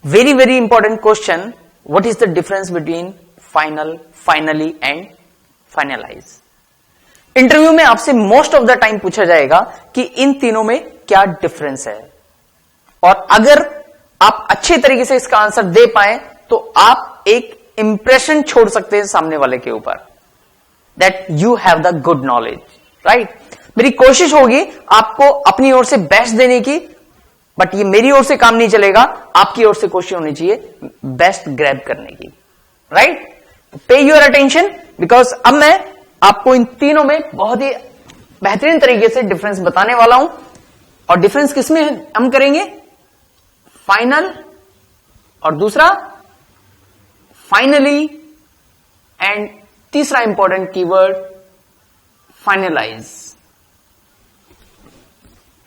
Very very important question, what is the difference between final, finally and finalize. Interview में आपसे most of the time पूछा जाएगा कि इन तीनों में क्या डिफरेंस है, और अगर आप अच्छे तरीके से इसका आंसर दे पाए तो आप एक इंप्रेशन छोड़ सकते हैं सामने वाले के ऊपर, that you have the good knowledge, right. मेरी कोशिश होगी आपको अपनी ओर से बेस्ट देने की, बट ये मेरी ओर से काम नहीं चलेगा, आपकी ओर से कोशिश होनी चाहिए बेस्ट ग्रैब करने की, राइट। पे योर अटेंशन, बिकॉज अब मैं आपको इन तीनों में बहुत ही बेहतरीन तरीके से डिफरेंस बताने वाला हूं। और डिफरेंस किसमें हम करेंगे, फाइनल और दूसरा फाइनली, एंड तीसरा इंपॉर्टेंट कीवर्ड फाइनलाइज।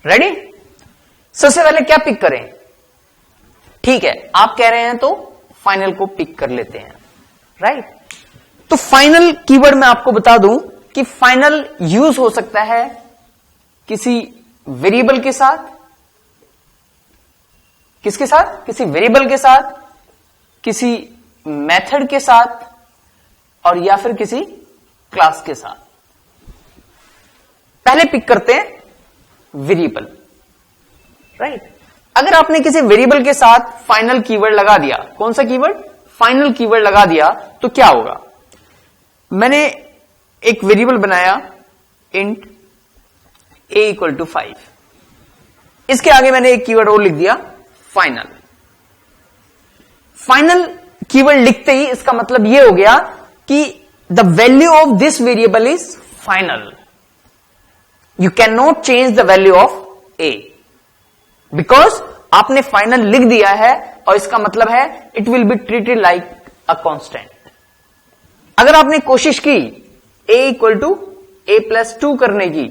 रेडी। सबसे पहले क्या पिक करें, ठीक है आप कह रहे हैं तो फाइनल को पिक कर लेते हैं, राइट। तो फाइनल कीवर्ड मैं आपको बता दूं कि फाइनल यूज हो सकता है किसी वेरिएबल के साथ, किसके साथ, किसी वेरिएबल के साथ, किसी मेथड के साथ, और या फिर किसी क्लास के साथ। पहले पिक करते हैं वेरिएबल, राइट। अगर आपने किसी वेरिएबल के साथ फाइनल कीवर्ड लगा दिया, कौन सा कीवर्ड, फाइनल कीवर्ड लगा दिया, तो क्या होगा। मैंने एक वेरिएबल बनाया इंट a इक्वल टू 5, इसके आगे मैंने एक कीवर्ड और लिख दिया फाइनल। फाइनल कीवर्ड लिखते ही इसका मतलब यह हो गया कि the value of this variable is final, you can not change the value of a, because आपने फाइनल लिख दिया है, और इसका मतलब है it will be treated like a constant. अगर आपने कोशिश की a इक्वल टू a+2 करने की,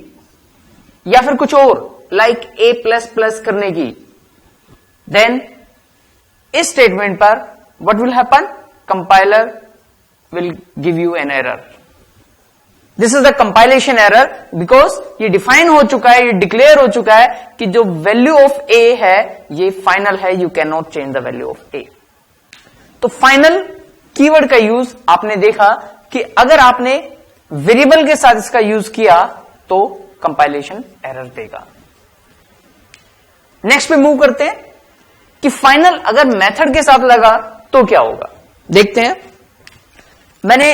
या फिर कुछ और लाइक a++ करने की, देन इस स्टेटमेंट पर what will happen, compiler will give you an error. This is the compilation error, because ये डिफाइन हो चुका है, ये डिक्लेयर हो चुका है कि जो वैल्यू ऑफ a है ये फाइनल है, you can not change the value of a। तो फाइनल कीवर्ड का यूज आपने देखा कि अगर आपने वेरिएबल के साथ इसका यूज किया तो कंपाइलेशन एरर देगा। नेक्स्ट पे मूव करते हैं कि फाइनल अगर मेथड के साथ लगा तो क्या होगा, देखते हैं। मैंने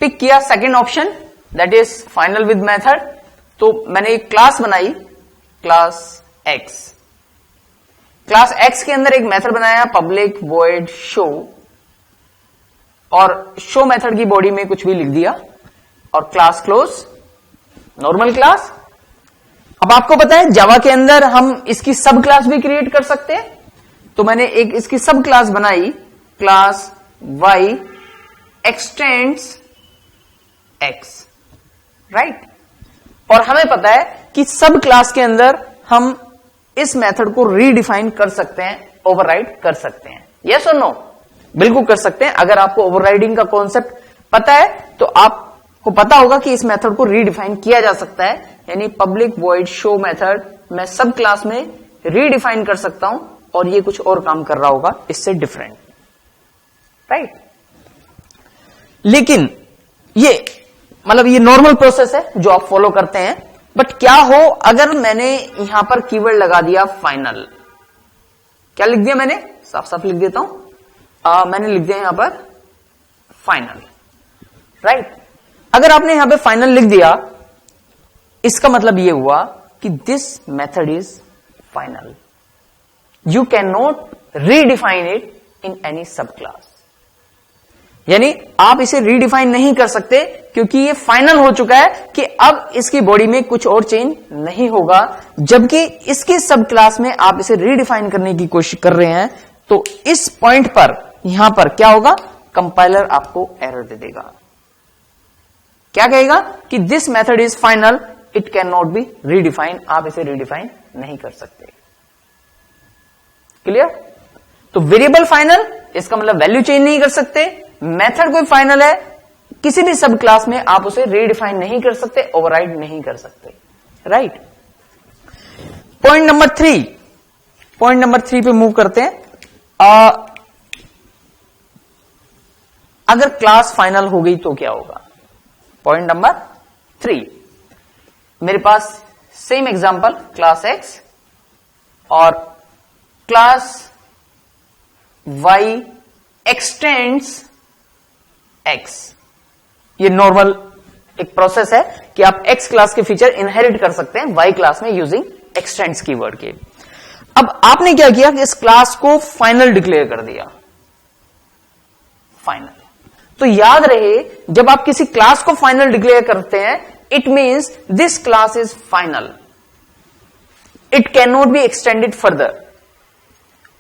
पिक किया second option, that is final with method. तो मैंने एक क्लास बनाई, क्लास एक्स। क्लास एक्स के अंदर एक मेथड बनाया पब्लिक वॉइड शो, और शो मेथड की बॉडी में कुछ भी लिख दिया, और क्लास क्लोज, नॉर्मल क्लास। अब आपको पता है जावा के अंदर हम इसकी सब क्लास भी क्रिएट कर सकते हैं, तो मैंने एक इसकी सब क्लास बनाई, class Y extends X, right. और हमें पता है कि सब क्लास के अंदर हम इस मेथड को रीडिफाइन कर सकते हैं, ओवरराइड कर सकते हैं, यस और नो, बिल्कुल कर सकते हैं। अगर आपको ओवरराइडिंग का कॉन्सेप्ट पता है तो आपको पता होगा कि इस मेथड को रीडिफाइन किया जा सकता है, यानी पब्लिक वॉइड शो मेथड मैं सब क्लास में रीडिफाइन कर सकता हूं, और ये कुछ और काम कर रहा होगा इससे डिफरेंट, राइट। लेकिन ये मतलब ये नॉर्मल प्रोसेस है जो आप फॉलो करते हैं, बट क्या हो अगर मैंने यहां पर कीवर्ड लगा दिया फाइनल। क्या लिख दिया मैंने, साफ साफ लिख देता हूं, मैंने लिख दिया यहां पर फाइनल, राइट। अगर आपने यहां पे फाइनल लिख दिया, इसका मतलब यह हुआ कि this method is final, you can not redefine it in any सब क्लास। यानी आप इसे रीडिफाइन नहीं कर सकते, क्योंकि ये फाइनल हो चुका है कि अब इसकी बॉडी में कुछ और चेंज नहीं होगा। जबकि इसकी सब क्लास में आप इसे रीडिफाइन करने की कोशिश कर रहे हैं, तो इस पॉइंट पर यहां पर क्या होगा, कंपाइलर आपको एरर दे देगा। क्या कहेगा कि this method is final, it can not B redefine, आप इसे रीडिफाइन नहीं कर सकते। क्लियर। तो वेरिएबल फाइनल, इसका मतलब वैल्यू चेंज नहीं कर सकते। मेथड कोई फाइनल है, किसी भी सब क्लास में आप उसे रीडिफाइन नहीं कर सकते, ओवरराइड नहीं कर सकते, right. Point number 3, point number 3 पे मूव करते हैं। अगर क्लास फाइनल हो गई तो क्या होगा? पॉइंट नंबर 3, मेरे पास सेम एग्जांपल क्लास एक्स और क्लास वाई एक्सटेंड्स एक्स। ये नॉर्मल एक प्रोसेस है कि आप एक्स क्लास के फीचर इनहेरिट कर सकते हैं वाई क्लास में यूजिंग एक्सटेंड्स कीवर्ड के। अब आपने क्या किया कि इस क्लास को फाइनल डिक्लेयर कर दिया, फाइनल। तो याद रहे, जब आप किसी क्लास को फाइनल डिक्लेयर करते हैं, it means this class is final, it can not be extended further.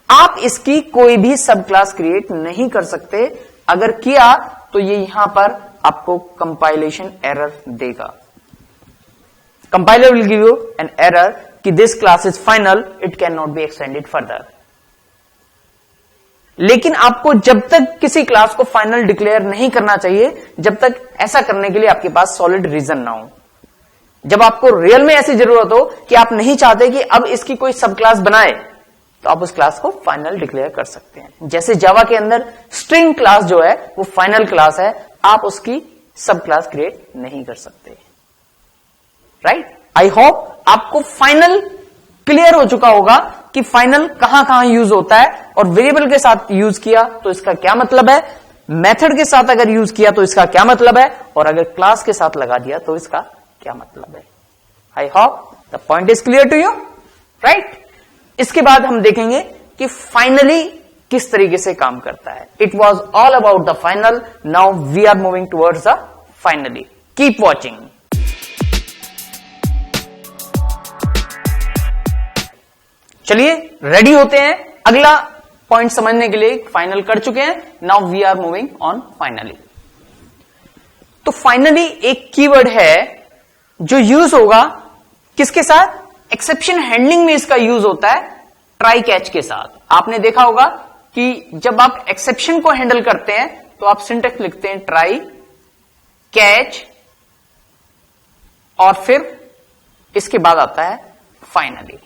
आप इसकी कोई भी सब क्लास क्रिएट नहीं कर सकते। अगर किया तो ये यहां पर आपको कंपाइलेशन एरर देगा। Compiler will give you an error कि this class is final, it can not be extended further. लेकिन आपको जब तक किसी क्लास को फाइनल डिक्लेयर नहीं करना चाहिए, जब तक ऐसा करने के लिए आपके पास सॉलिड रीजन ना हो। जब आपको रियल में ऐसी जरूरत हो कि आप नहीं चाहते कि अब इसकी कोई सब क्लास बनाए, तो आप उस क्लास को फाइनल डिक्लेयर कर सकते हैं। जैसे जावा के अंदर स्ट्रिंग क्लास जो है वो फाइनल क्लास है, आप उसकी सब क्लास क्रिएट नहीं कर सकते। राइट? आई होप आपको फाइनल क्लियर हो चुका होगा कि फाइनल कहां कहां यूज होता है, और वेरिएबल के साथ यूज किया तो इसका क्या मतलब है, मेथड के साथ अगर यूज किया तो इसका क्या मतलब है, और अगर क्लास के साथ लगा दिया तो इसका क्या मतलब है। I hope the point is clear to you. Right? इसके बाद हम देखेंगे कि फाइनली किस तरीके से काम करता है। It was all about the final, now we are moving towards the finally. Keep watching. चलिए रेडी होते हैं अगला पॉइंट समझने के लिए। फाइनल कर चुके हैं, now we are moving on finally. तो फाइनली एक कीवर्ड है जो यूज होगा किसके साथ? एक्सेप्शन हैंडलिंग में इसका यूज होता है ट्राई कैच के साथ। आपने देखा होगा कि जब आप एक्सेप्शन को हैंडल करते हैं तो आप सिंटेक्स लिखते हैं ट्राई कैच, और फिर इसके बाद आता है फाइनली।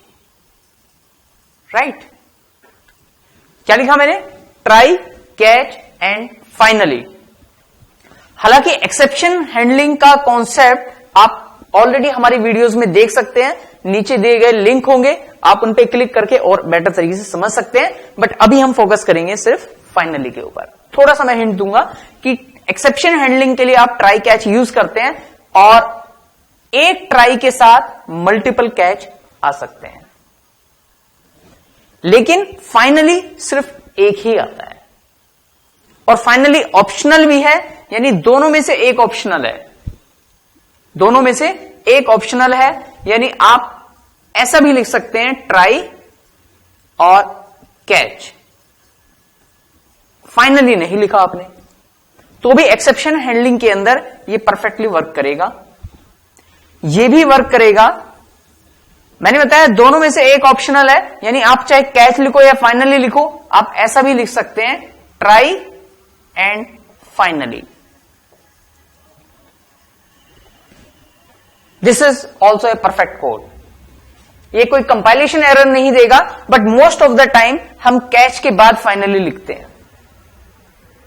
राइट? क्या लिखा मैंने? Try catch and finally. हालांकि एक्सेप्शन हैंडलिंग का कॉन्सेप्ट आप ऑलरेडी हमारी वीडियोस में देख सकते हैं, नीचे दिए गए लिंक होंगे, आप उन पे क्लिक करके और बेटर तरीके से समझ सकते हैं। बट अभी हम फोकस करेंगे सिर्फ फाइनली के ऊपर। थोड़ा सा मैं हिंट दूंगा कि एक्सेप्शन हैंडलिंग के लिए आप ट्राई कैच यूज करते हैं, और एक ट्राई के साथ मल्टीपल कैच आ सकते हैं, लेकिन फाइनली सिर्फ एक ही आता है। और फाइनली ऑप्शनल भी है, यानी दोनों में से एक ऑप्शनल है। दोनों में से एक ऑप्शनल है, यानी आप ऐसा भी लिख सकते हैं ट्राई और कैच। फाइनली नहीं लिखा आपने तो भी एक्सेप्शन हैंडलिंग के अंदर ये परफेक्टली वर्क करेगा। ये भी वर्क करेगा। मैंने बताया दोनों में से एक ऑप्शनल है, यानी आप चाहे कैच लिखो या फाइनली लिखो, आप ऐसा भी लिख सकते हैं try and finally. This is also a perfect code. ये कोई कंपाइलेशन एरर नहीं देगा, but most of the time हम कैच के बाद फाइनली लिखते हैं।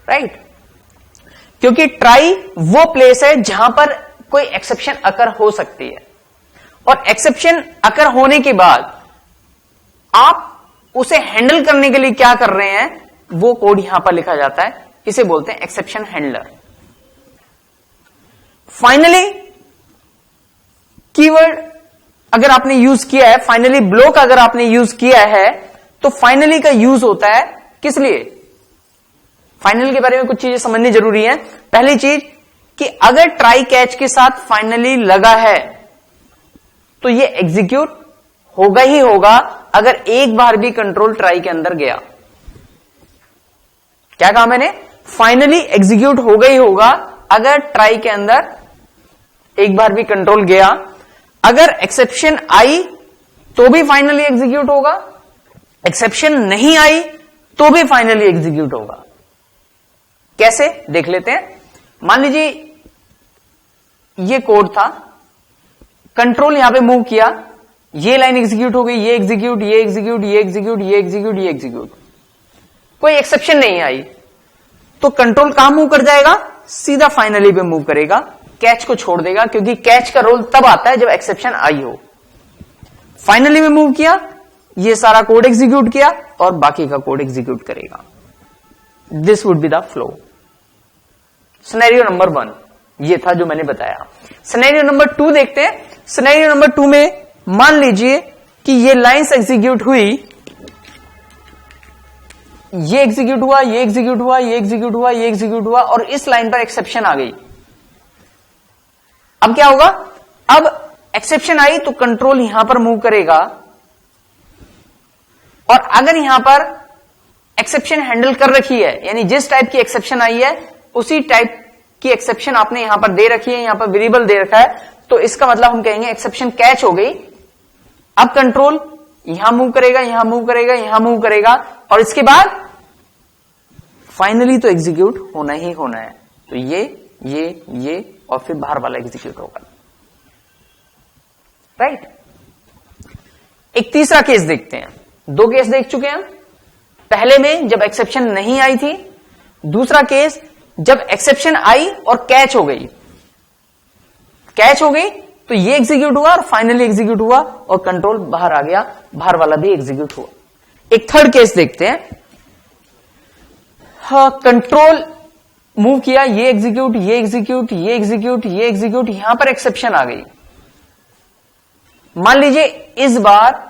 राइट? क्योंकि ट्राई वो प्लेस है जहां पर कोई एक्सेप्शन अकर हो सकती है, और एक्सेप्शन अकर होने के बाद आप उसे हैंडल करने के लिए क्या कर रहे हैं, वो कोड यहां पर लिखा जाता है। इसे बोलते हैं एक्सेप्शन हैंडलर। फाइनली कीवर्ड अगर आपने यूज किया है, फाइनली ब्लॉक अगर आपने यूज किया है, तो फाइनली का यूज होता है किस लिए? फाइनल के बारे में कुछ चीजें समझनी जरूरी है। पहली चीज कि अगर ट्राई कैच के साथ फाइनली लगा है तो ये एग्जीक्यूट होगा ही होगा अगर एक बार भी कंट्रोल ट्राई के अंदर गया। क्या कहा मैंने? फाइनली एग्जीक्यूट होगा ही होगा अगर ट्राई के अंदर एक बार भी कंट्रोल गया। अगर एक्सेप्शन आई तो भी फाइनली एग्जीक्यूट होगा, एक्सेप्शन नहीं आई तो भी फाइनली एग्जीक्यूट होगा। कैसे देख लेते हैं। मान लीजिए ये कोड था, कंट्रोल यहां पे मूव किया, ये लाइन एग्जीक्यूट हो गई, ये एग्जीक्यूट, ये एग्जीक्यूट, ये एग्जीक्यूट, ये एग्जीक्यूट, ये एग्जीक्यूट, कोई एक्सेप्शन नहीं आई, तो कंट्रोल कहां मूव कर जाएगा? सीधा फाइनली पे मूव करेगा, कैच को छोड़ देगा, क्योंकि कैच का रोल तब आता है जब एक्सेप्शन आई हो। फाइनली में मूव किया, ये सारा कोड एग्जीक्यूट किया और बाकी का कोड एग्जीक्यूट करेगा। This would be the flow. Scenario number 1 ये था जो मैंने बताया। सिनेरियो नंबर 2 देखते हैं। सिनेरियो नंबर 2 में मान लीजिए कि ये लाइंस एग्जीक्यूट हुई, ये एग्जीक्यूट हुआ, ये एग्जीक्यूट हुआ, ये एग्जीक्यूट हुआ, ये एग्जीक्यूट हुआ और इस लाइन पर एक्सेप्शन आ गई। अब क्या होगा? अब एक्सेप्शन आई तो कंट्रोल यहां पर मूव करेगा और अगर यहां पर एक्सेप्शन हैंडल कर रखी है, यानी जिस टाइप की एक्सेप्शन आई है उसी टाइप की एक्सेप्शन आपने यहां पर दे रखी है, यहां पर वेरिएबल दे रखा है, तो इसका मतलब हम कहेंगे एक्सेप्शन कैच हो गई। अब कंट्रोल यहां मूव करेगा, यहां मूव करेगा, यहां मूव करेगा और इसके बाद फाइनली तो एग्जीक्यूट होना ही होना है। तो ये और फिर बाहर वाला एग्जीक्यूट होगा। राइट। एक तीसरा केस देखते हैं। 2 केस देख चुके हैं। पहले में जब एक्सेप्शन नहीं आई थी, दूसरा केस जब एक्सेप्शन आई और कैच हो गई। कैच हो गई तो ये एग्जीक्यूट हुआ और फाइनली एग्जीक्यूट हुआ और कंट्रोल बाहर आ गया, बाहर वाला भी एग्जीक्यूट हुआ। एक थर्ड केस देखते हैं। हाँ, कंट्रोल मूव किया, ये एग्जीक्यूट, ये एग्जीक्यूट, ये एग्जीक्यूट, ये एग्जीक्यूट, यहां पर एक्सेप्शन आ गई। मान लीजिए इस बार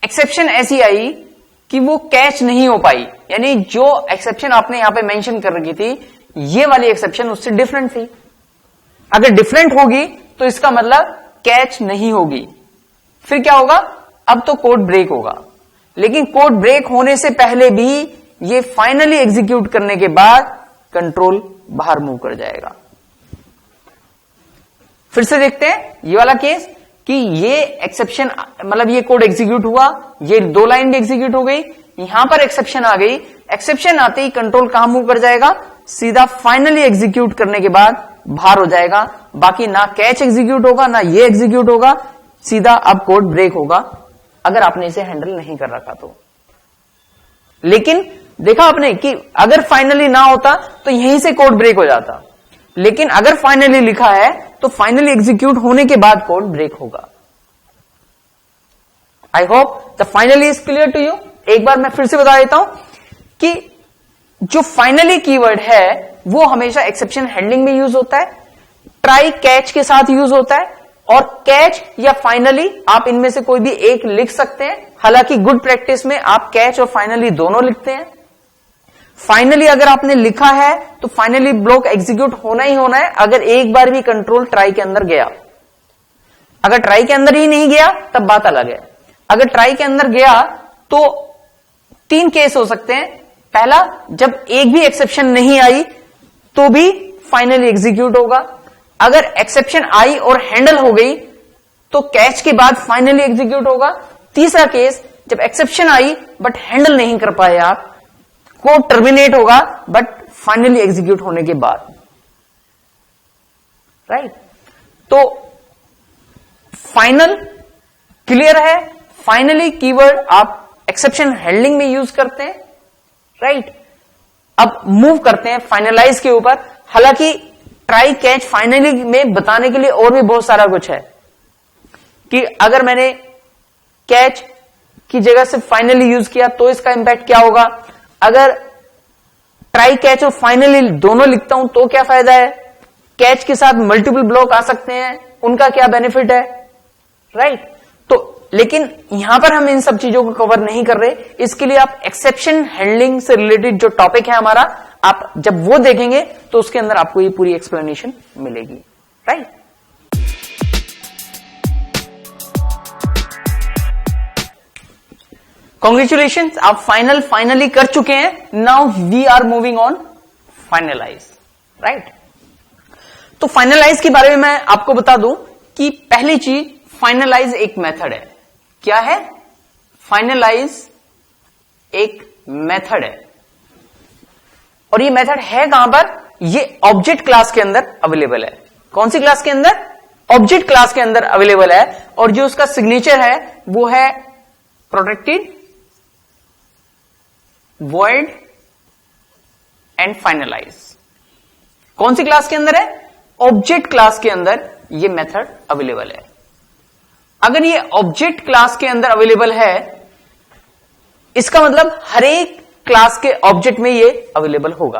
एक्सेप्शन ऐसी आई कि वो कैच नहीं हो पाई, यानी जो एक्सेप्शन आपने यहां पे मेंशन कर रखी थी, ये वाली एक्सेप्शन उससे डिफरेंट थी। अगर डिफरेंट होगी तो इसका मतलब कैच नहीं होगी। फिर क्या होगा? अब तो कोड ब्रेक होगा। लेकिन कोड ब्रेक होने से पहले भी ये फाइनली एग्जीक्यूट करने के बाद कंट्रोल बाहर मूव कर जाएगा। फिर से देखते हैं ये वाला केस कि ये एक्सेप्शन मतलब ये कोड एग्जीक्यूट हुआ, ये 2 लाइन भी एग्जीक्यूट हो गई, यहां पर एक्सेप्शन आ गई। एक्सेप्शन आते ही कंट्रोल कहां मूव कर जाएगा? सीधा फाइनली एग्जीक्यूट करने के बाद बाहर हो जाएगा। बाकी ना कैच एग्जीक्यूट होगा, ना ये एग्जीक्यूट होगा, सीधा अब कोड ब्रेक होगा अगर आपने इसे हैंडल नहीं कर रखा तो। लेकिन देखा आपने कि अगर फाइनली ना होता तो यहीं से कोड ब्रेक हो जाता, लेकिन अगर फाइनली लिखा है तो फाइनली एग्जीक्यूट होने के बाद कोड ब्रेक होगा। I hope the finally is clear to you. एक बार मैं फिर से बता देता हूं कि जो फाइनली कीवर्ड है वो हमेशा एक्सेप्शन हैंडलिंग में यूज होता है, ट्राई कैच के साथ यूज होता है, और कैच या फाइनली आप इनमें से कोई भी एक लिख सकते हैं। हालांकि गुड प्रैक्टिस में आप कैच और फाइनली दोनों लिखते हैं। फाइनली अगर आपने लिखा है तो फाइनली ब्लॉक एग्जीक्यूट होना ही होना है अगर एक बार भी कंट्रोल ट्राई के अंदर गया। अगर ट्राई के अंदर ही नहीं गया तब बात अलग है। अगर ट्राई के अंदर गया तो 3 केस हो सकते हैं। पहला, जब एक भी एक्सेप्शन नहीं आई तो भी फाइनली एग्जीक्यूट होगा। अगर एक्सेप्शन आई और हैंडल हो गई तो कैच के बाद फाइनली एग्जीक्यूट होगा। तीसरा केस, जब एक्सेप्शन आई बट हैंडल नहीं कर पाए आप, कोड टर्मिनेट होगा बट फाइनली एग्जीक्यूट होने के बाद। राइट। तो फाइनल क्लियर है। फाइनली कीवर्ड आप एक्सेप्शन हैंडलिंग में यूज करते हैं। राइट। अब मूव करते हैं फाइनलाइज के ऊपर। हालांकि ट्राई कैच फाइनली में बताने के लिए और भी बहुत सारा कुछ है कि अगर मैंने कैच की जगह से फाइनली यूज किया तो इसका इंपैक्ट क्या होगा, अगर ट्राई कैच और फाइनली दोनों लिखता हूं तो क्या फायदा है, कैच के साथ मल्टीपल ब्लॉक आ सकते हैं, उनका क्या बेनिफिट है। राइट। तो लेकिन यहां पर हम इन सब चीजों को कवर नहीं कर रहे। इसके लिए आप एक्सेप्शन हैंडलिंग से रिलेटेड जो टॉपिक है हमारा, आप जब वो देखेंगे तो उसके अंदर आपको ये पूरी एक्सप्लेनेशन मिलेगी। राइट। कॉन्ग्रेचुलेशंस, आप फाइनली कर चुके हैं। Now we are moving on finalize. Right. तो फाइनलाइज के बारे में मैं आपको बता दूं कि पहली चीज, फाइनलाइज एक मेथड है। क्या है? फाइनलाइज एक मेथड है। और ये मेथड है कहां पर? ये ऑब्जेक्ट क्लास के अंदर अवेलेबल है। कौन सी क्लास के अंदर? ऑब्जेक्ट क्लास के अंदर अवेलेबल है और जो उसका सिग्नेचर है वो है प्रोटेक्टेड, वॉइड एंड फाइनलाइज। कौन सी क्लास के अंदर है? ऑब्जेक्ट क्लास के अंदर ये मेथड अवेलेबल है। अगर ये ऑब्जेक्ट क्लास के अंदर अवेलेबल है, इसका मतलब हर एक क्लास के ऑब्जेक्ट में ये अवेलेबल होगा,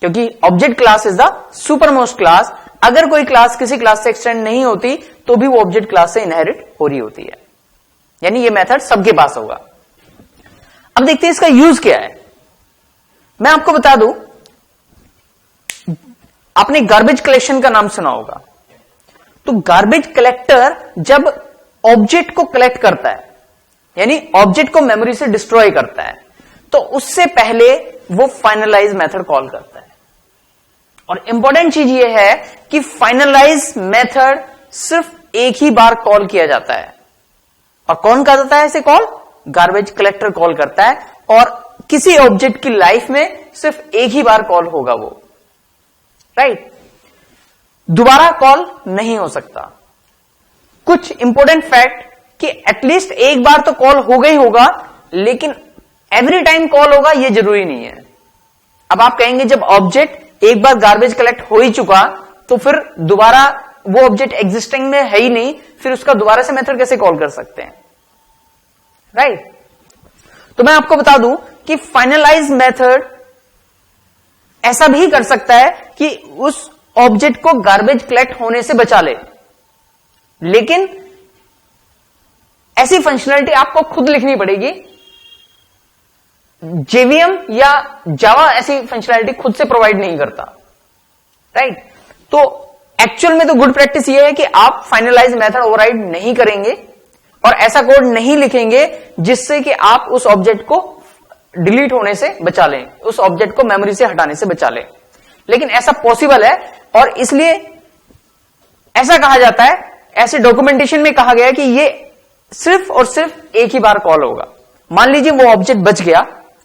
क्योंकि object class is the supermost class. अगर कोई क्लास किसी क्लास से एक्सटेंड नहीं होती तो भी वो ऑब्जेक्ट क्लास से इनहेरिट हो रही होती है, यानी ये मेथड सबके पास होगा। अब देखते हैं इसका यूज क्या है। मैं आपको बता दूं, आपने गार्बेज कलेक्शन का नाम सुना होगा। तो गार्बेज कलेक्टर जब ऑब्जेक्ट को कलेक्ट करता है, यानी ऑब्जेक्ट को मेमोरी से डिस्ट्रॉय करता है, तो उससे पहले वो फाइनलाइज मेथड कॉल करता है। और इंपॉर्टेंट चीज ये है कि फाइनलाइज मेथड सिर्फ एक ही बार कॉल किया जाता है। और कौन करता है इसे कॉल? गार्बेज कलेक्टर कॉल करता है। और किसी ऑब्जेक्ट की लाइफ में सिर्फ एक ही बार कॉल होगा वो, राइट? दोबारा कॉल नहीं हो सकता। कुछ इंपॉर्टेंट फैक्ट कि एटलीस्ट एक बार तो कॉल होगा ही होगा, लेकिन एवरी टाइम कॉल होगा ये जरूरी नहीं है। अब आप कहेंगे जब ऑब्जेक्ट एक बार गार्बेज कलेक्ट हो ही चुका तो फिर दोबारा वो ऑब्जेक्ट एग्जिस्टिंग में है ही नहीं, फिर उसका दोबारा से मेथड कैसे कॉल कर सकते हैं, राइट? तो मैं आपको बता दूं कि फाइनलाइज मेथड ऐसा भी कर सकता है कि उस ऑब्जेक्ट को गार्बेज कलेक्ट होने से बचा ले, लेकिन ऐसी फंक्शनलिटी आपको खुद लिखनी पड़ेगी। जेवीएम या जावा ऐसी फंक्शनलिटी खुद से प्रोवाइड नहीं करता, राइट? तो एक्चुअल में तो गुड प्रैक्टिस ये है कि आप फाइनलाइज मेथड ओवरराइड नहीं करेंगे और ऐसा कोड नहीं लिखेंगे जिससे कि आप उस ऑब्जेक्ट को डिलीट होने से बचा लें, उस ऑब्जेक्ट को मेमोरी से हटाने से बचा लें। लेकिन ऐसा पॉसिबल है और इसलिए ऐसा कहा जाता है, ऐसे डॉक्यूमेंटेशन में कहा गया है कि ये सिर्फ और सिर्फ एक ही बार कॉल होगा। मान लीजिए वो ऑब्जेक्ट बच गया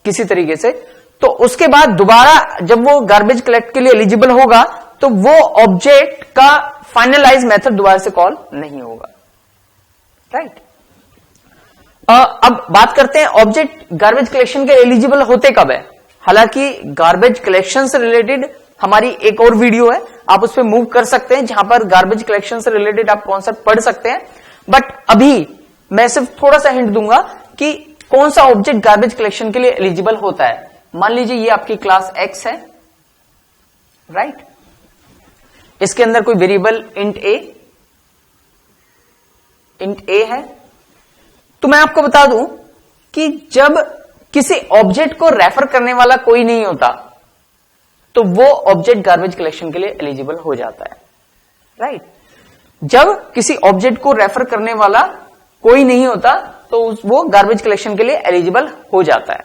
किसी तरीके से, तो उसके बाद दोबारा जब वो गार्बेज कलेक्ट के लिए एलिजिबल होगा तो वो ऑब्जेक्ट का फाइनलाइज मेथड दोबारा से कॉल नहीं होगा, राइट? अब बात करते हैं ऑब्जेक्ट गार्बेज कलेक्शन के एलिजिबल होते कब है। हालांकि गार्बेज कलेक्शन से रिलेटेड हमारी एक और वीडियो है, आप उस पर मूव कर सकते हैं, जहां पर गार्बेज कलेक्शन से रिलेटेड आप कॉन्सेप्ट पढ़ सकते हैं। बट अभी मैं सिर्फ थोड़ा सा हिंट दूंगा कि कौन सा ऑब्जेक्ट गार्बेज कलेक्शन के लिए एलिजिबल होता है। मान लीजिए ये आपकी क्लास एक्स है, राइट? इसके अंदर कोई वेरिएबल इंट ए है। तो मैं आपको बता दूं कि जब किसी ऑब्जेक्ट को रेफर करने वाला कोई नहीं होता तो वो ऑब्जेक्ट गार्बेज कलेक्शन के लिए एलिजिबल हो जाता है, राइट? जब किसी ऑब्जेक्ट को रेफर करने वाला कोई नहीं होता तो वो गार्बेज कलेक्शन के लिए एलिजिबल हो जाता है।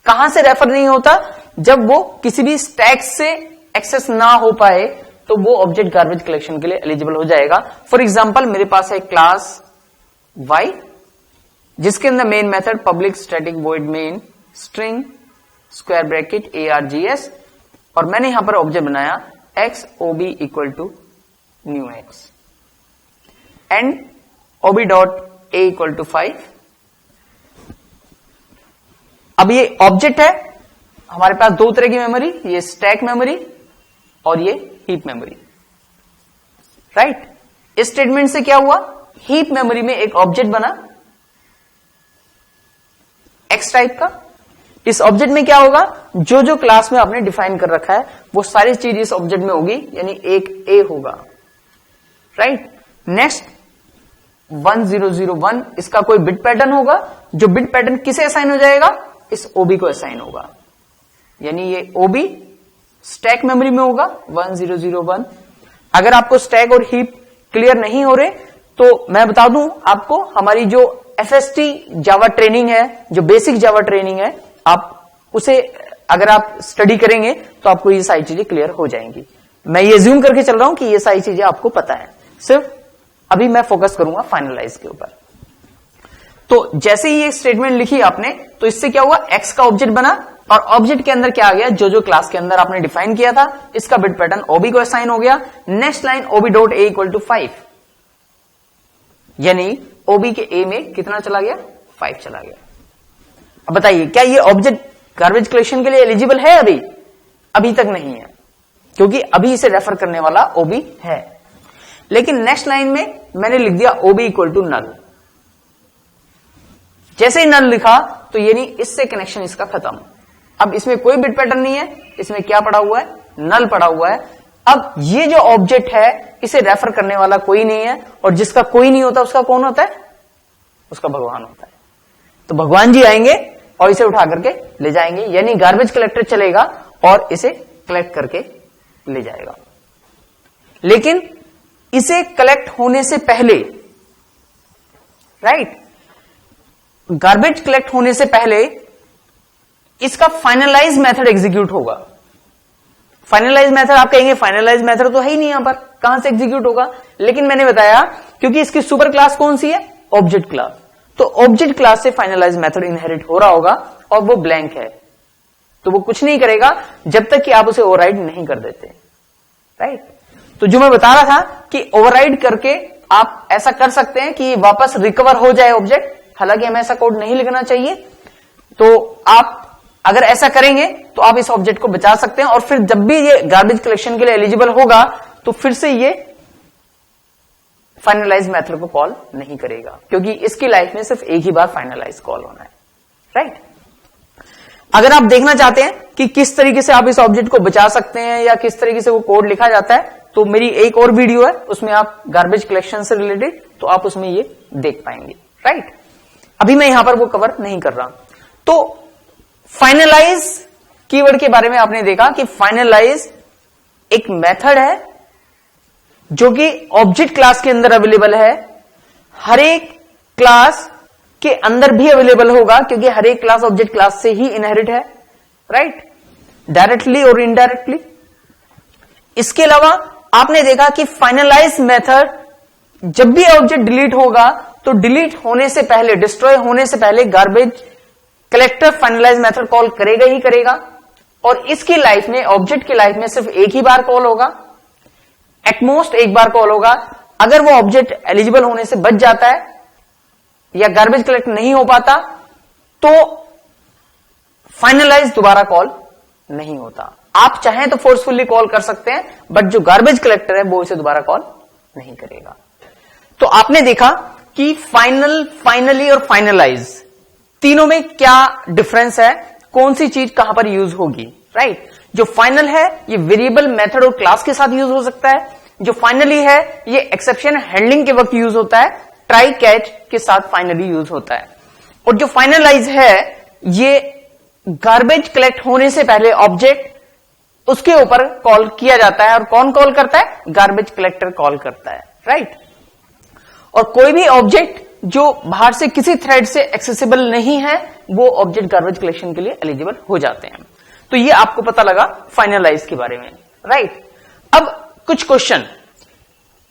कहां से रेफर नहीं होता? जब वो किसी भी स्टैक से एक्सेस ना हो पाए तो वो ऑब्जेक्ट गार्बेज कलेक्शन के लिए एलिजिबल हो जाएगा। फॉर एग्जांपल मेरे पास है क्लास y जिसके अंदर main method public static void main string square bracket args, और मैंने यहां पर ऑब्जेक्ट बनाया x ob equal to new x and ob dot a equal to 5। अब ये ऑब्जेक्ट है, हमारे पास दो तरह की मेमोरी, ये स्टैक मेमोरी और ये हीप मेमोरी, राइट? इस स्टेटमेंट से क्या हुआ? हीप मेमोरी में एक ऑब्जेक्ट बना एक्स टाइप का। इस ऑब्जेक्ट में क्या होगा? जो जो क्लास में आपने डिफाइन कर रखा है वो सारी चीज इस ऑब्जेक्ट में होगी, यानी एक ए होगा, राइट? नेक्स्ट 1001 इसका कोई बिट पैटर्न होगा, जो बिट पैटर्न किसे असाइन हो जाएगा? इस ओबी को असाइन होगा, यानी ये ओबी स्टैक मेमोरी में होगा 1001। अगर आपको स्टैक और हीप क्लियर नहीं हो रहे तो मैं बता दूं आपको, हमारी जो FST जावा ट्रेनिंग है, जो बेसिक जावा ट्रेनिंग है, आप उसे अगर आप स्टडी करेंगे तो आपको ये सारी चीजें क्लियर हो जाएंगी। मैं ये ज्यूम करके चल रहा हूं कि ये सारी चीजें आपको पता है, सिर्फ अभी मैं फोकस करूंगा फाइनलाइज के ऊपर। तो जैसे ही ये स्टेटमेंट लिखी आपने तो इससे क्या हुआ? एक्स का ऑब्जेक्ट बना और ऑब्जेक्ट के अंदर क्या आ गया? जो जो क्लास के अंदर आपने डिफाइन किया था इसका बिट पैटर्न ओबी को असाइन हो गया। Next line ob dot a equal to 5, यानी ओबी के ए में कितना चला गया, 5 चला गया। अब बताइए क्या ये ऑब्जेक्ट गार्बेज कलेक्शन के लिए एलिजिबल है? अभी तक नहीं है, क्योंकि अभी इसे रेफर करने वाला ओबी है। लेकिन नेक्स्ट लाइन में मैंने लिख दिया ओबी इक्वल टू नल। जैसे ही नल लिखा तो यानी इससे कनेक्शन इसका खत्म। अब इसमें कोई बिट पैटर्न नहीं है, इसमें क्या पड़ा हुआ है, नल पड़ा हुआ है। अब ये जो ऑब्जेक्ट है इसे रेफर करने वाला कोई नहीं है, और जिसका कोई नहीं होता उसका कौन होता है, उसका भगवान होता है। तो भगवान जी आएंगे और इसे उठा करके ले जाएंगे, यानी गार्बेज कलेक्टर चलेगा और इसे कलेक्ट करके ले जाएगा। लेकिन इसे कलेक्ट होने से पहले, राइट, गार्बेज कलेक्ट होने से पहले इसका फाइनलाइज मेथड एग्जीक्यूट होगा। फाइनलाइज मेथड आप कहेंगे फाइनलाइज मेथड तो है ही नहीं, यहां पर कहां से एग्जीक्यूट होगा? लेकिन मैंने बताया क्योंकि इसकी सुपर क्लास कौन सी है, ऑब्जेक्ट क्लास, तो ऑब्जेक्ट क्लास से फाइनलाइज मेथड इनहेरिट हो रहा होगा और वो ब्लैंक है, तो वो कुछ नहीं करेगा जब तक कि आप उसे ओवरराइड नहीं कर देते, राइट। तो जो मैं बता रहा था कि ओवरराइड करके आप ऐसा कर सकते हैं कि वापस रिकवर हो जाए ऑब्जेक्ट, हालांकि हमें ऐसा कोड नहीं लिखना चाहिए। तो आप अगर ऐसा करेंगे तो आप इस ऑब्जेक्ट को बचा सकते हैं, और फिर जब भी ये गार्बेज कलेक्शन के लिए एलिजिबल होगा तो फिर से ये फाइनलाइज मेथड को कॉल नहीं करेगा, क्योंकि इसकी लाइफ में सिर्फ एक ही बार फाइनलाइज कॉल होना है, राइट। अगर आप देखना चाहते हैं कि किस तरीके से आप इस ऑब्जेक्ट को बचा सकते हैं या किस तरीके से वो कोड लिखा जाता है, तो मेरी एक और वीडियो है, उसमें आप गार्बेज कलेक्शन से रिलेटेड, तो आप उसमें ये देख पाएंगे, राइट। अभी मैं यहां पर वो कवर नहीं कर रहा। तो फाइनलाइज कीवर्ड के बारे में आपने देखा कि फाइनलाइज एक मेथड है जो कि ऑब्जेक्ट क्लास के अंदर अवेलेबल है, हर एक क्लास के अंदर भी अवेलेबल होगा, क्योंकि हर एक क्लास ऑब्जेक्ट क्लास से ही इनहेरिट है, राइट, डायरेक्टली और इनडायरेक्टली। इसके अलावा आपने देखा कि फाइनलाइज मेथड जब भी ऑब्जेक्ट डिलीट होगा तो डिलीट होने से पहले, डिस्ट्रॉय होने से पहले garbage collector finalize method call करेगा ही करेगा, और इसकी लाइफ में, ऑब्जेक्ट की लाइफ में सिर्फ एक ही बार कॉल होगा, एटमोस्ट एक बार कॉल होगा। अगर वो ऑब्जेक्ट एलिजिबल होने से बच जाता है या गार्बेज कलेक्ट नहीं हो पाता तो फाइनलाइज दोबारा कॉल नहीं होता। आप चाहें तो फोर्सफुली कॉल कर सकते हैं, बट जो गार्बेज कलेक्टर है वो इसे दोबारा कॉल नहीं करेगा। तो आपने देखा कि फाइनल, फाइनली और फाइनलाइज तीनों में क्या डिफरेंस है, कौन सी चीज कहां पर यूज होगी, राइट। जो फाइनल है ये वेरिएबल, मेथड और क्लास के साथ यूज हो सकता है। जो फाइनली है ये एक्सेप्शन हैंडलिंग के वक्त यूज होता है, ट्राई कैच के साथ फाइनली यूज होता है। और जो फाइनलाइज है ये गार्बेज कलेक्ट होने से पहले ऑब्जेक्ट उसके ऊपर कॉल किया जाता है, और कौन कॉल करता है, गार्बेज कलेक्टर कॉल करता है, राइट। और कोई भी ऑब्जेक्ट जो बाहर से किसी थ्रेड से एक्सेसिबल नहीं है वो ऑब्जेक्ट गार्बेज कलेक्शन के लिए एलिजिबल हो जाते हैं। तो ये आपको पता लगा फाइनलाइज के बारे में, राइट। अब कुछ क्वेश्चन,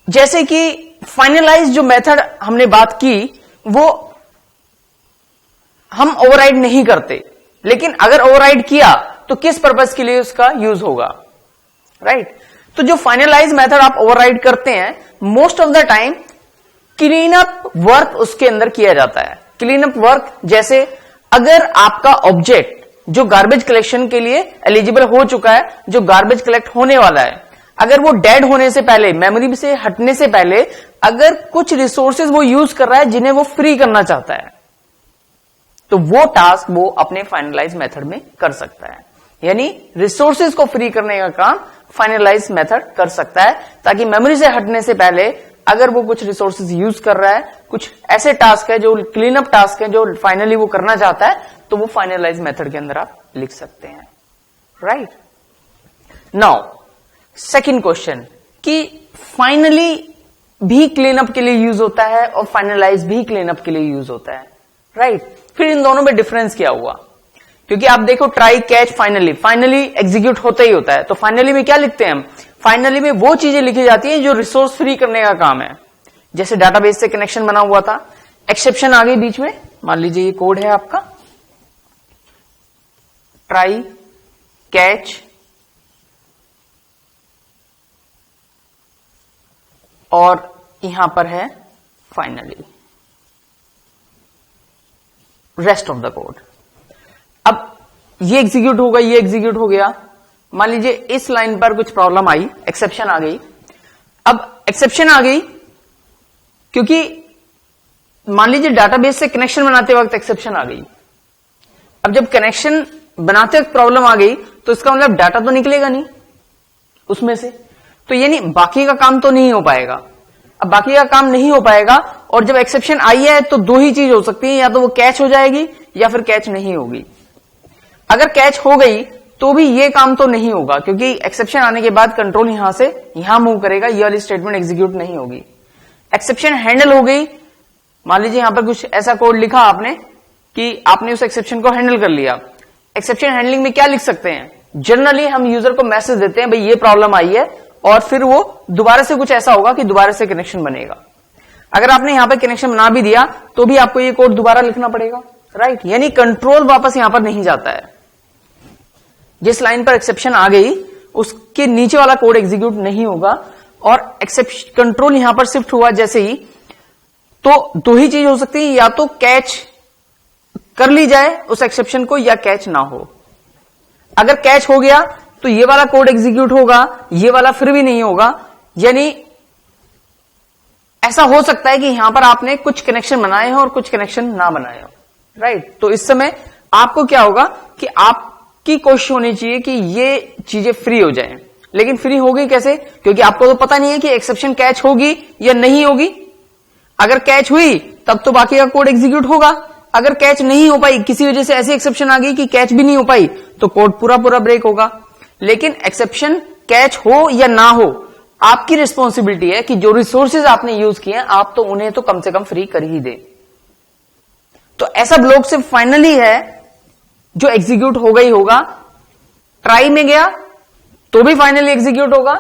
जैसे कि फाइनलाइज जो मेथड हमने बात की वो हम ओवरराइड नहीं करते, लेकिन अगर ओवरराइड किया तो किस पर्पस के लिए उसका यूज होगा, राइट। तो जो फाइनलाइज मेथड आप ओवरराइड करते हैं most of the time clean up work उसके अंदर किया जाता है। क्लीन अप वर्क जैसे अगर आपका ऑब्जेक्ट जो गार्बेज कलेक्शन के लिए एलिजिबल हो चुका है, जो गार्बेज कलेक्ट होने वाला है, अगर वो डेड होने से पहले, मेमोरी से हटने से पहले अगर कुछ रिसोर्सेज वो यूज कर रहा है जिन्हें वो फ्री करना चाहता है, तो वो टास्क वो अपने फाइनलाइज मेथड में कर सकता है। यानी रिसोर्सेज को फ्री करने का काम फाइनलाइज मेथड कर सकता है, ताकि मेमोरी से हटने से पहले अगर वो कुछ रिसोर्सेज यूज कर रहा है, कुछ ऐसे टास्क है जो क्लीन अप टास्क है जो फाइनली वो करना चाहता है, तो वो फाइनलाइज मेथड के अंदर आप लिख सकते हैं, राइट। नाउ सेकंड क्वेश्चन कि फाइनली भी क्लीन अप के लिए यूज होता है और फाइनलाइज भी क्लीन अप के लिए यूज होता है, राइट। फिर इन दोनों में डिफरेंस क्या हुआ, क्योंकि आप देखो try catch finally, finally execute होता ही होता है, तो फाइनली में क्या लिखते हैं हम, फाइनली में वो चीजें लिखी जाती हैं जो रिसोर्स फ्री करने का काम है। जैसे डाटाबेस से कनेक्शन बना हुआ था, एक्सेप्शन आ गई बीच में, मान लीजिए ये कोड है आपका ट्राई कैच और यहां पर है finally rest of the code. अब ये एग्जीक्यूट होगा, ये एग्जीक्यूट हो गया। मान लीजिए इस लाइन पर कुछ प्रॉब्लम आई, एक्सेप्शन आ गई। अब एक्सेप्शन आ गई क्योंकि मान लीजिए डाटाबेस से कनेक्शन बनाते वक्त एक्सेप्शन आ गई। अब जब कनेक्शन बनाते वक्त प्रॉब्लम आ गई तो इसका मतलब डाटा तो निकलेगा नहीं उसमें से, तो यानी बाकी का काम तो नहीं हो पाएगा। अब बाकी का काम नहीं हो पाएगा और जब एक्सेप्शन आई है तो दो ही चीज हो सकती है, या तो वो कैच हो जाएगी या फिर कैच नहीं होगी। अगर कैच हो गई तो भी ये काम तो नहीं होगा क्योंकि एक्सेप्शन आने के बाद कंट्रोल यहां से यहां मूव करेगा, ये वाली स्टेटमेंट एग्जीक्यूट नहीं होगी। एक्सेप्शन हैंडल हो गई, मान लीजिए यहां पर कुछ ऐसा कोड लिखा आपने कि आपने उस एक्सेप्शन को हैंडल कर लिया। एक्सेप्शन हैंडलिंग में क्या लिख सकते हैं? जनरली हम यूजर को मैसेज देते हैं भाई ये प्रॉब्लम आई है, और फिर वो दोबारा से कुछ ऐसा होगा कि दोबारा से कनेक्शन बनेगा। अगर आपने यहां पर कनेक्शन बना भी दिया तो भी आपको ये कोड दोबारा लिखना पड़ेगा, राइट? यानी कंट्रोल वापस यहां पर नहीं जाता है। जिस लाइन पर एक्सेप्शन आ गई उसके नीचे वाला कोड एग्जीक्यूट नहीं होगा और एक्सेप्शन कंट्रोल यहां पर शिफ्ट हुआ जैसे ही, तो दो ही चीज हो सकती है, या तो कैच कर ली जाए उस एक्सेप्शन को या कैच ना हो। अगर कैच हो गया तो ये वाला कोड एग्जीक्यूट होगा, ये वाला फिर भी नहीं होगा। यानी ऐसा हो सकता है कि यहां पर आपने कुछ कनेक्शन बनाए हो और कुछ कनेक्शन ना बनाए हो, राइट? तो इस समय आपको क्या होगा कि आपकी कोशिश होनी चाहिए कि ये चीजें फ्री हो जाएं। लेकिन फ्री होगी कैसे? क्योंकि आपको तो पता नहीं है कि एक्सेप्शन कैच होगी या नहीं होगी। अगर कैच हुई तब तो बाकी का कोड एग्जीक्यूट होगा, अगर कैच नहीं हो पाई, किसी वजह से ऐसी एक्सेप्शन आ गई कि कैच भी नहीं हो पाई, तो कोड पूरा पूरा ब्रेक होगा। लेकिन एक्सेप्शन कैच हो या ना हो, आपकी रिस्पॉन्सिबिलिटी है कि जो रिसोर्सेज आपने यूज किए हैं आप तो उन्हें तो कम से कम फ्री कर ही दे। तो ऐसा ब्लॉक सिर्फ फाइनली है जो एग्जीक्यूट होगा ही होगा। ट्राई में गया तो भी फाइनली एग्जीक्यूट होगा,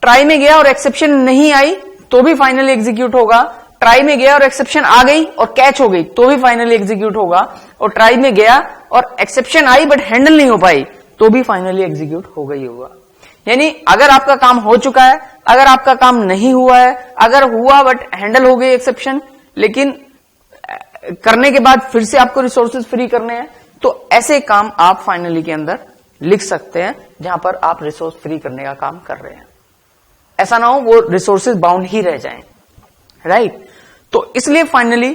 ट्राई में गया और एक्सेप्शन नहीं आई तो भी फाइनली एग्जीक्यूट होगा, ट्राई में गया और एक्सेप्शन आ गई और कैच हो गई तो भी फाइनली एग्जीक्यूट होगा, और ट्राई में गया और एक्सेप्शन आई बट हैंडल नहीं हो पाई तो भी फाइनली एग्जीक्यूट हो गई होगा। यानी अगर आपका काम हो चुका है, अगर आपका काम नहीं हुआ है, अगर हुआ बट हैंडल हो गई एक्सेप्शन, लेकिन करने के बाद फिर से आपको रिसोर्सेज फ्री करने हैं, तो ऐसे काम आप फाइनली के अंदर लिख सकते हैं जहां पर आप रिसोर्स फ्री करने का काम कर रहे हैं। ऐसा ना हो वो रिसोर्सेज बाउंड ही रह जाएं, राइट? तो इसलिए फाइनली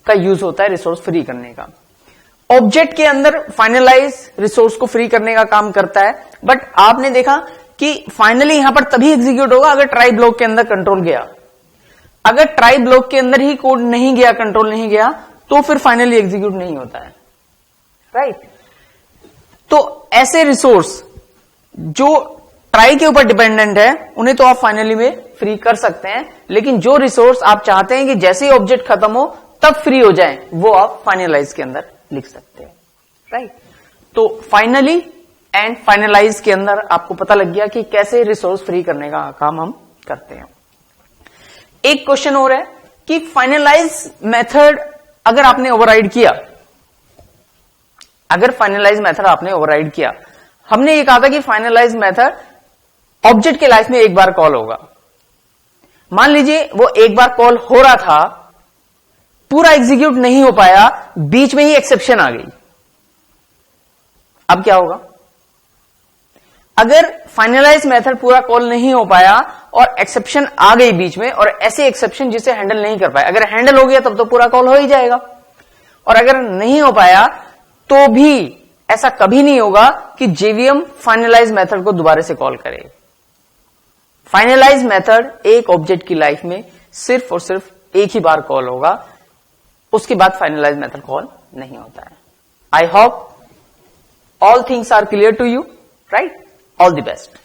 का यूज होता है रिसोर्स फ्री करने का। ऑब्जेक्ट के अंदर फाइनलाइज रिसोर्स को फ्री करने का काम करता है, बट आपने देखा कि फाइनली यहां पर तभी एग्जीक्यूट होगा अगर ट्राई ब्लॉक के अंदर कंट्रोल गया। अगर ट्राई ब्लॉक के अंदर ही कोड नहीं गया, कंट्रोल नहीं गया, तो फिर फाइनली एग्जीक्यूट नहीं होता है, राइट? तो ऐसे रिसोर्स जो ट्राई के ऊपर डिपेंडेंट है उन्हें तो आप फाइनली में फ्री कर सकते हैं, लेकिन जो रिसोर्स आप चाहते हैं कि जैसे ही ऑब्जेक्ट खत्म हो तब फ्री हो जाए, वो आप फाइनलाइज के अंदर लिख सकते हैं, राइट? तो फाइनली एंड फाइनलाइज के अंदर आपको पता लग गया कि कैसे रिसोर्स फ्री करने का काम हम करते हैं। एक क्वेश्चन और है कि फाइनलाइज मेथड अगर आपने ओवरराइड किया, अगर फाइनलाइज मेथड आपने ओवरराइड किया, हमने ये कहा था कि फाइनलाइज मेथड ऑब्जेक्ट के लाइफ में एक बार कॉल होगा। मान लीजिए वो एक बार कॉल हो रहा था, पूरा एग्जीक्यूट नहीं हो पाया, बीच में ही एक्सेप्शन आ गई, अब क्या होगा? अगर फाइनलाइज मेथड पूरा कॉल नहीं हो पाया और एक्सेप्शन आ गई बीच में, और ऐसे एक्सेप्शन जिसे हैंडल नहीं कर पाए, अगर हैंडल हो गया तब तो पूरा कॉल हो ही जाएगा, और अगर नहीं हो पाया तो भी ऐसा कभी नहीं होगा कि जेवीएम फाइनलाइज मेथड को दोबारा से कॉल करे। फाइनलाइज मेथड एक ऑब्जेक्ट की लाइफ में सिर्फ और सिर्फ एक ही बार कॉल होगा, उसके बाद फाइनलाइज मेथड कॉल नहीं होता है। I hope all things are clear to you, right? All the best.